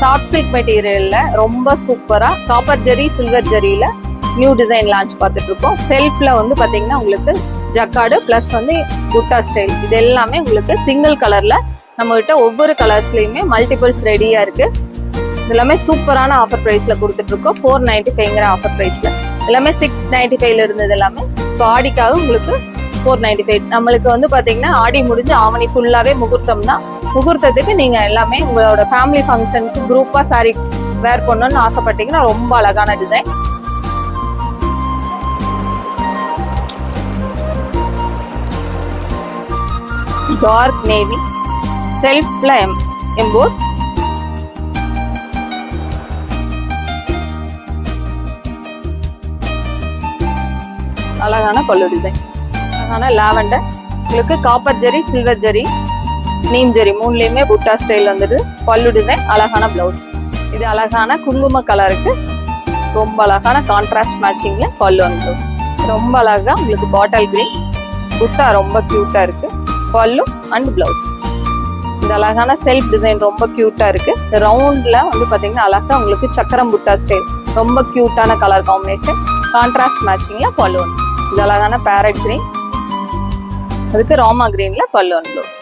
Soft silk மெட்டீரியல்ல ரொம்ப சூப்பரா copper ஜெரி silver ஜெரியில new design launch பார்த்துட்டு இருக்கோம். செல்ஃப்ல வந்து பாத்தீங்கன்னா உங்களுக்கு ஜக்கார்டு பிளஸ் வந்து புட்டா ஸ்டைல், இது எல்லாமே உங்களுக்கு சிங்கிள் கலர்ல நம்ம கிட்ட ஒவ்வொரு கலர்ஸ்லயுமே மல்டிபிள்ஸ் ரெடியா இருக்கு. இது எல்லாமே சூப்பரான ஆஃபர் பிரைஸ்ல கொடுத்துட்டு இருக்கோம். 495ங்கிற ஆஃபர் பிரைஸ்ல எல்லாமே 695ல இருந்தது எல்லாமே இப்போ ஆடிக்காக உங்களுக்கு 495. நம்மளுக்கு வந்து பாத்தீங்கன்னா ஆடி முடிஞ்சு ஆவணி ஃபுல்லாவே முகூர்த்தம் தான். முகூர்த்தத்துக்கு நீங்க எல்லாமே உங்களோட ஃபேமிலி ஃபங்க்ஷனுக்கு குரூப்பா சாரி வேர் பண்ணணும்னு ஆசைப்பட்டீங்கன்னா ரொம்ப அழகான டிசைன். டார்க் நேவி செல்ஃப்ல எம்போஸ், அழகான பல்லு டிசைன், அழகான லாவெண்டர், உங்களுக்கு காப்பர் ஜெரி சில்வர் ஜெரி நீம் ஜெரி மூணுலயுமே புட்டா ஸ்டைல் வந்துடுது. பல்லு டிசைன், அழகான பிளவுஸ். இது அழகான குங்கும கலருக்கு ரொம்ப அழகான கான்ட்ராஸ்ட் மேட்சிங்ல பல்லு அண்ட் பிளவுஸ். ரொம்ப அழகா உங்களுக்கு பாட்டில் கிரீன் புட்டா ரொம்ப கியூட்டா இருக்கு. பல்லு அண்ட் பிளவுஸ். இந்த அழகான செல்ஃப் டிசைன் ரொம்ப கியூட்டா இருக்கு. ரவுண்ட்ல வந்து பாத்தீங்கன்னா அழகா உங்களுக்கு சக்கரம் புட்டா ஸ்டைல் ரொம்ப கியூட்டான கலர் காம்பினேஷன், கான்ட்ராஸ்ட் மேட்சிங்ல பல்லு. இது அழகான பேரட் கிரீன், அதுக்கு ராமா கிரீன்ல பல்லு அண்ட் பிளவுஸ்.